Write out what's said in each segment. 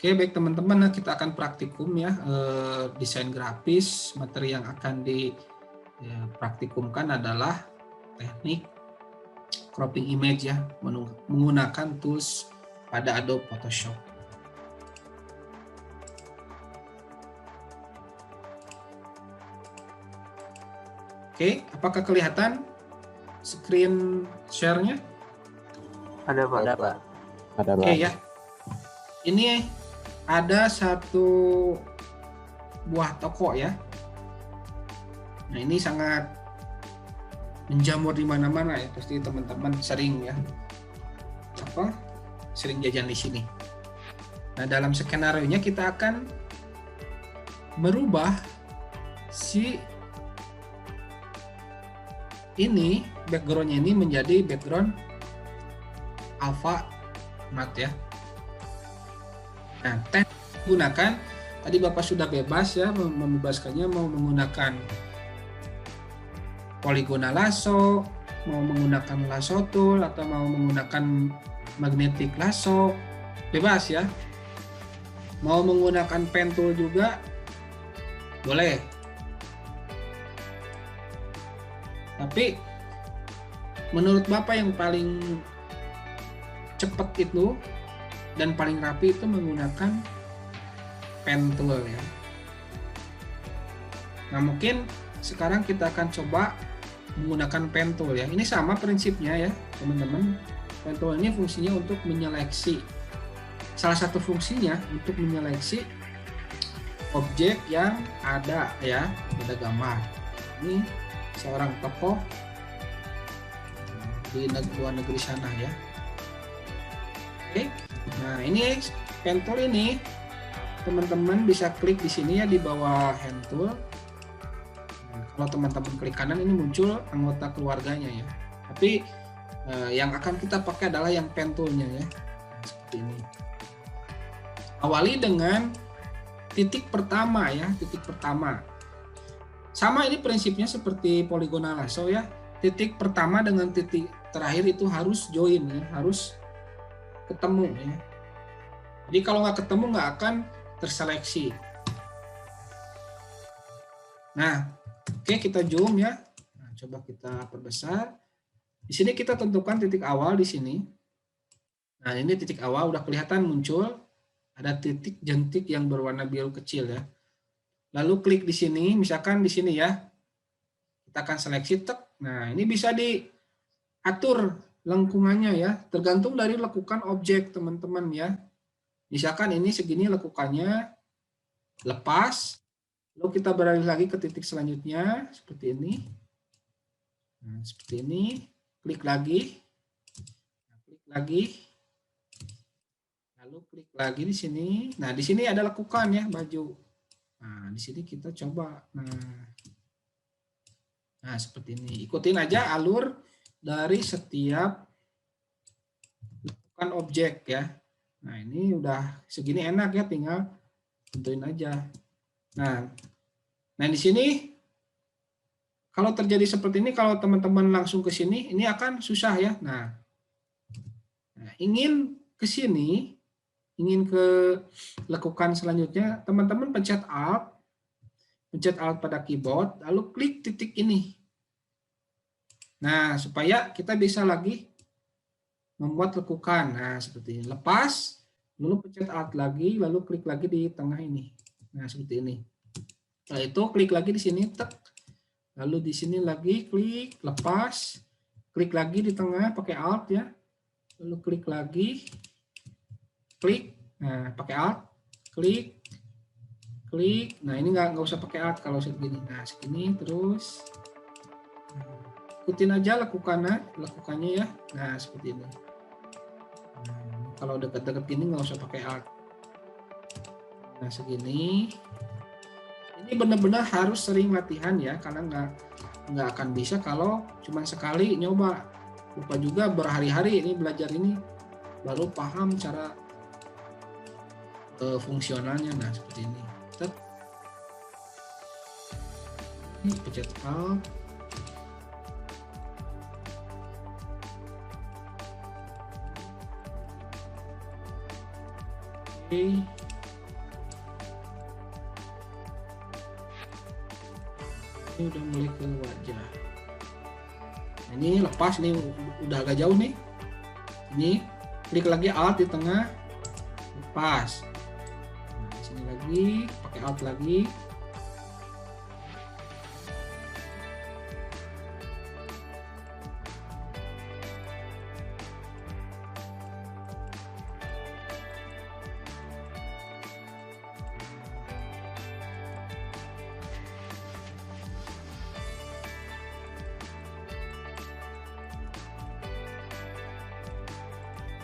Oke, baik teman-teman, nah kita akan praktikum ya, desain grafis. Materi yang akan dipraktikumkan adalah teknik cropping image ya, menggunakan tools pada Adobe Photoshop. Oke, apakah kelihatan screen share-nya? Ada Pak. Ada Pak. Ada Oke ya. Ini ada satu buah toko ya. Nah, ini sangat menjamur di mana-mana ya. Pasti teman-teman sering ya. Sering jajan di sini. Nah, dalam skenario-nya kita akan merubah si ini background-nya ini menjadi background alpha matte ya. Nah, gunakan tadi Bapak sudah bebas ya membebaskannya, mau menggunakan polygonal lasso, mau menggunakan lasso tool atau mau menggunakan magnetic lasso, bebas ya. Mau menggunakan pen tool juga boleh. Tapi menurut Bapak yang paling cepat itu dan paling rapi itu menggunakan pen tool ya. Nah, mungkin sekarang kita akan coba menggunakan pen tool ya. Ini sama prinsipnya ya teman-teman. Pen tool ini fungsinya untuk menyeleksi, salah satu fungsinya untuk menyeleksi objek yang ada ya pada gambar. Ini seorang tokoh di luar negeri sana ya. Oke. Nah, ini pen tool ini teman-teman bisa klik di sini ya di bawah hand tool. Nah, kalau teman-teman klik kanan ini muncul anggota keluarganya ya. Tapi yang akan kita pakai adalah yang pen toolnya ya. Nah, seperti ini. Awali dengan titik pertama ya, titik pertama. Sama ini prinsipnya seperti polygonal lasso ya. Titik pertama dengan titik terakhir itu harus join ya, harus ketemu ya. Jadi kalau nggak ketemu nggak akan terseleksi. Nah, oke kita zoom ya. Nah, coba kita perbesar. Di sini kita tentukan titik awal di sini. Nah, ini titik awal udah kelihatan muncul. Ada titik jentik yang berwarna biru kecil ya. Lalu klik di sini, misalkan di sini ya. Kita akan seleksi tek. Nah, ini bisa diatur lengkungannya ya, tergantung dari lekukan objek teman-teman ya. Misalkan ini segini lekukannya, lepas, lalu kita beralih lagi ke titik selanjutnya seperti ini. Nah, seperti ini, klik lagi, nah, klik lagi, lalu klik lagi di sini. Nah, di sini ada lekukan ya baju. Nah, di sini kita coba. Nah, seperti ini. Ikutin aja alur dari setiap lekukan objek ya. Nah, ini udah segini enak ya, tinggal tentuin aja. Nah, di sini kalau terjadi seperti ini, kalau teman-teman langsung ke sini, ini akan susah ya. Nah, ingin ke sini, ingin ke lekukan selanjutnya, teman-teman pencet Alt pada keyboard, lalu klik titik ini. Nah, supaya kita bisa lagi membuat lekukan. Nah, seperti ini. Lepas, lalu pencet Alt lagi, lalu klik lagi di tengah ini. Nah, seperti ini. Setelah itu klik lagi di sini, tek. Lalu di sini lagi klik, lepas, klik lagi di tengah pakai Alt ya. Lalu klik lagi, klik, nah pakai Alt, klik, klik. Nah, ini nggak usah pakai Alt kalau segini. Nah, segini terus. Ikutin aja lekukannya ya. Nah, seperti ini. Kalau dekat-dekat gini nggak usah pakai Alt. Nah, segini. Ini benar-benar harus sering latihan ya, karena nggak akan bisa kalau cuma sekali nyoba. Lupa juga berhari-hari ini belajar ini, baru paham cara fungsionalnya. Nah, seperti ini. Ini pencet Alt. Oke. Ini udah mulai ke wajah. Nah, ini lepas nih, udah agak jauh nih. Ini klik lagi Alt di tengah, lepas. Nah, di sini lagi pakai Alt lagi.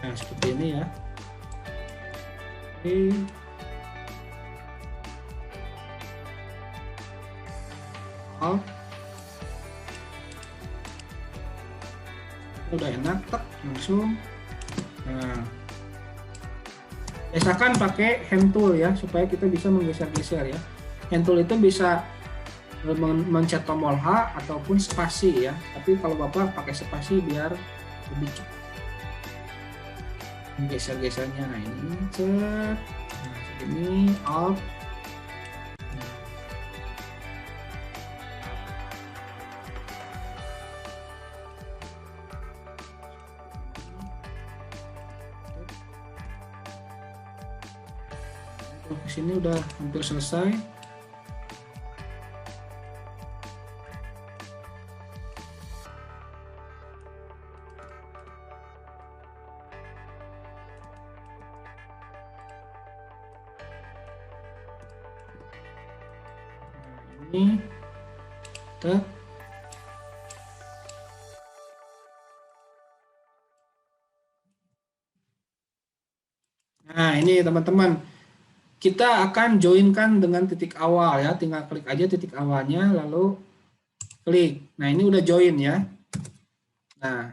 Nah, seperti ini ya. Oke. Alt. Udah enak, tek, langsung. Nah, biasakan pakai hand tool ya, supaya kita bisa menggeser-geser ya. Hand tool itu bisa mencet tombol H ataupun spasi ya. Tapi kalau Bapak pakai spasi biar lebih cepat. Geser-gesernya. Nah, ini cet. Nah, ini Alt. Ke sini udah hampir selesai. Ini kita nah ini teman-teman, kita akan joinkan dengan titik awal ya, tinggal klik aja titik awalnya lalu klik. Nah, ini udah join ya. Nah,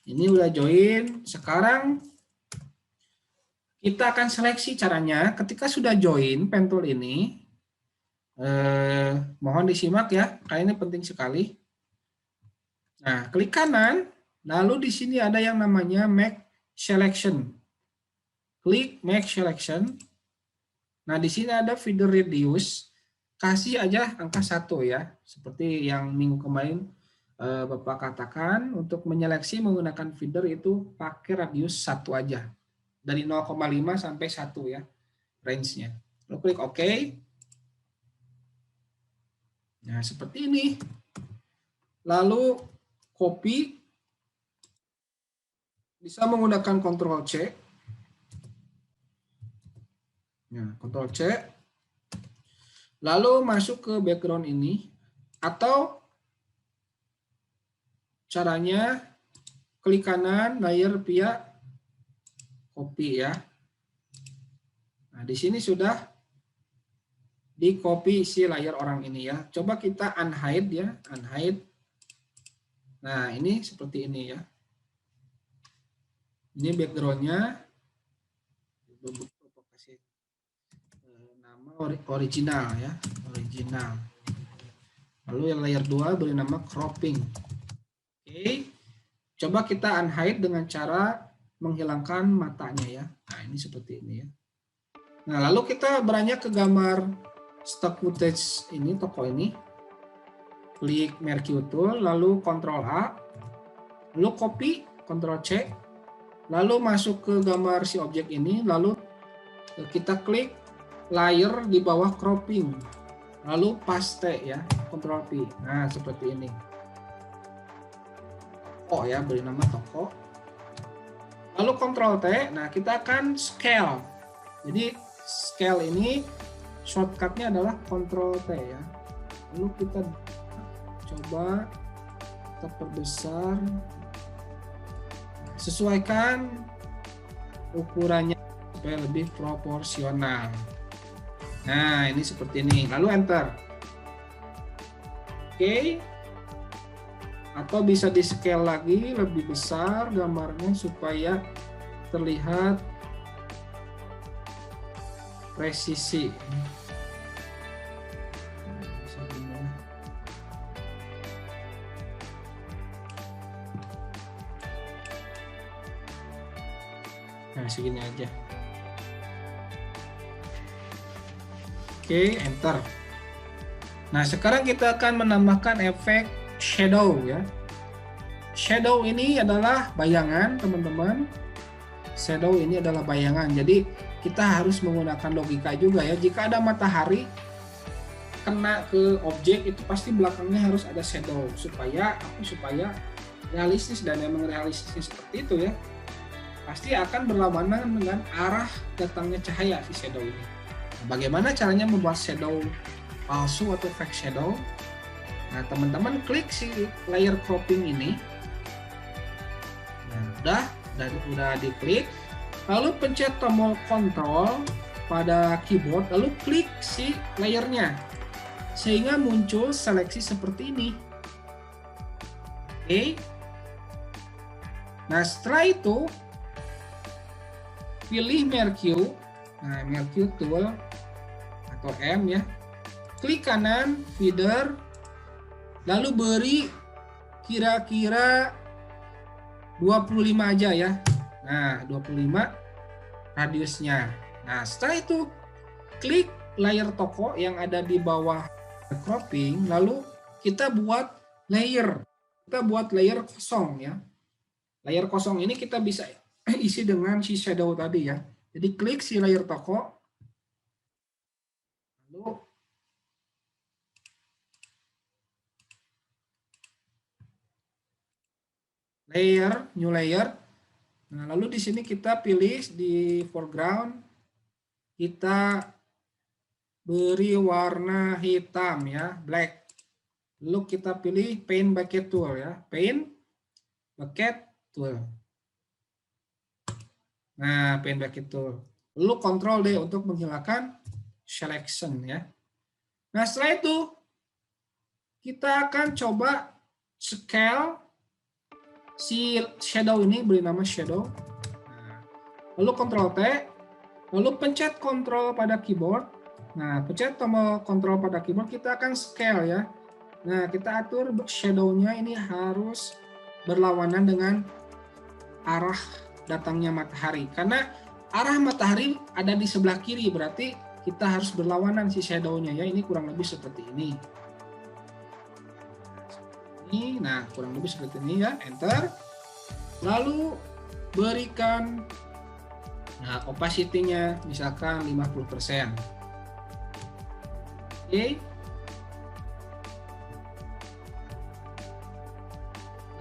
ini udah join. Sekarang kita akan seleksi caranya. Ketika sudah join pen tool ini, mohon disimak ya, karena ini penting sekali. Nah, klik kanan, lalu di sini ada yang namanya Make Selection. Klik Make Selection. Nah, di sini ada feeder radius, kasih aja angka 1 ya, seperti yang minggu kemarin Bapak katakan, untuk menyeleksi menggunakan feeder itu pakai radius 1 aja, dari 0,5 sampai 1 ya, range-nya. Lalu klik OK. Nah, seperti ini. Lalu copy, bisa menggunakan Ctrl C. Nah, Ctrl C. Lalu masuk ke background ini, atau caranya klik kanan layer via copy ya. Nah, di sini sudah di copy si layar orang ini ya. Coba kita unhide ya, unhide. Nah, ini seperti ini ya. Ini backgroundnya. Kasih nama original ya, original. Lalu yang layar 2 beri nama cropping. Oke. Coba kita unhide dengan cara menghilangkan matanya ya. Nah, ini seperti ini ya. Nah, lalu kita beranjak ke gambar stock footage ini, toko ini. Klik Merge Tool, lalu Ctrl A, lalu copy, Ctrl C, lalu masuk ke gambar si objek ini, lalu kita klik layer di bawah cropping, lalu paste ya, Ctrl P. Nah, seperti ini. Oh ya, beri nama toko. Lalu Ctrl T, nah kita akan scale. Jadi scale ini shortcutnya adalah Ctrl T ya. Lalu kita coba kita perbesar, sesuaikan ukurannya supaya lebih proporsional. Nah, ini seperti ini. Lalu enter. Oke. Atau bisa di scale lagi lebih besar gambarnya supaya terlihat presisi. Nah, segini aja. Oke, enter. Nah, sekarang kita akan menambahkan efek shadow ya. Shadow ini adalah bayangan, teman-teman. Shadow ini adalah bayangan. Jadi kita harus menggunakan logika juga ya. Jika ada matahari kena ke objek, itu pasti belakangnya harus ada shadow supaya realistis, dan memang realistisnya seperti itu ya. Pasti akan berlawanan dengan arah datangnya cahaya si shadow ini. Bagaimana caranya membuat shadow palsu atau fake shadow? Nah, teman-teman klik si layer cropping ini. Nah, udah diklik, lalu pencet tombol Ctrl pada keyboard, lalu klik si layernya sehingga muncul seleksi seperti ini. Oke. Nah, setelah itu pilih Mercue. Nah, Mercue tool atau M ya. Klik kanan feather, lalu beri kira-kira 25 aja ya. Nah, 25 radiusnya. Nah, setelah itu klik layer toko yang ada di bawah cropping, lalu kita buat layer. Kita buat layer kosong ya. Layer kosong ini kita bisa isi dengan si shadow tadi ya. Jadi klik si layer toko, lalu layer, new layer. Nah, lalu di sini kita pilih di foreground, kita beri warna hitam ya, black. Lalu kita pilih paint bucket tool ya, paint bucket tool. Nah, paint bucket tool. Lalu Ctrl D untuk menghilangkan selection ya. Nah, setelah itu kita akan coba scale si shadow ini, beri nama shadow. Lalu Ctrl T, lalu pencet Ctrl pada keyboard. Nah, pencet tombol Ctrl pada keyboard, kita akan scale ya. Nah, kita atur shadow-nya ini harus berlawanan dengan arah datangnya matahari. Karena arah matahari ada di sebelah kiri, berarti kita harus berlawanan si shadow-nya ya. Ini kurang lebih seperti ini. Nah, kurang lebih seperti ini ya. Enter. Lalu berikan opacity-nya misalkan 50%. Oke.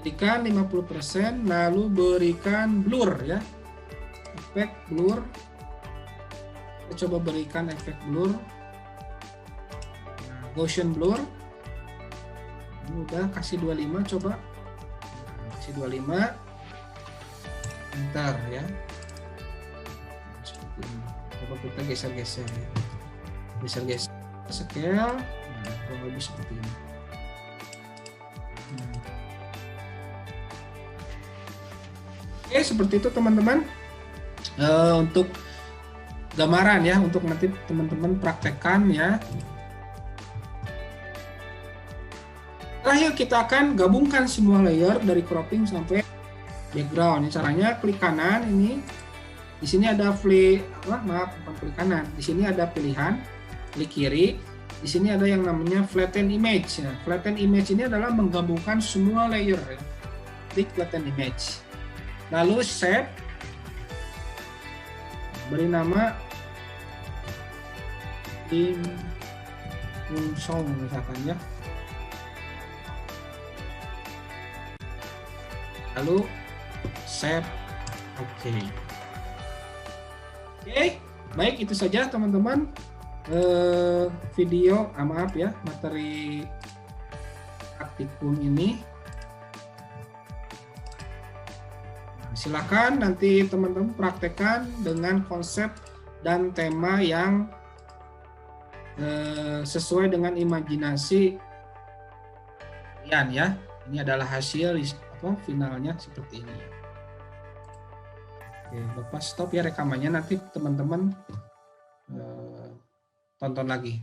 Berikan 50%, lalu berikan blur ya. Efek blur. Kita coba berikan efek blur. Nah, Gaussian blur. Ini udah kasih 25, coba. Nah, kasih 25. Enter ya. Seperti ini. Coba kita geser-geser ya. Geser-geser. Scale. Nah, kurang lebih seperti ini. Oke, seperti itu teman-teman. Untuk gambaran ya, untuk nanti teman-teman praktekkan ya. Terakhir kita akan gabungkan semua layer dari cropping sampai background. Caranya klik kanan ini. Di sini ada bukan klik kanan. Di sini ada pilihan, klik kiri. Di sini ada yang namanya flatten image. Nah, flatten image ini adalah menggabungkan semua layer ya. Klik flatten image. Lalu save, beri nama Song misalkan ya. Lalu save, oke. Oke, baik itu saja teman-teman video, maaf ya, materi praktikum ini. Silakan nanti teman-teman praktekkan dengan konsep dan tema yang sesuai dengan imajinasi kalian ya. Ini adalah hasil finalnya seperti ini. Oke, Bapak stop ya rekamannya, nanti teman-teman tonton lagi.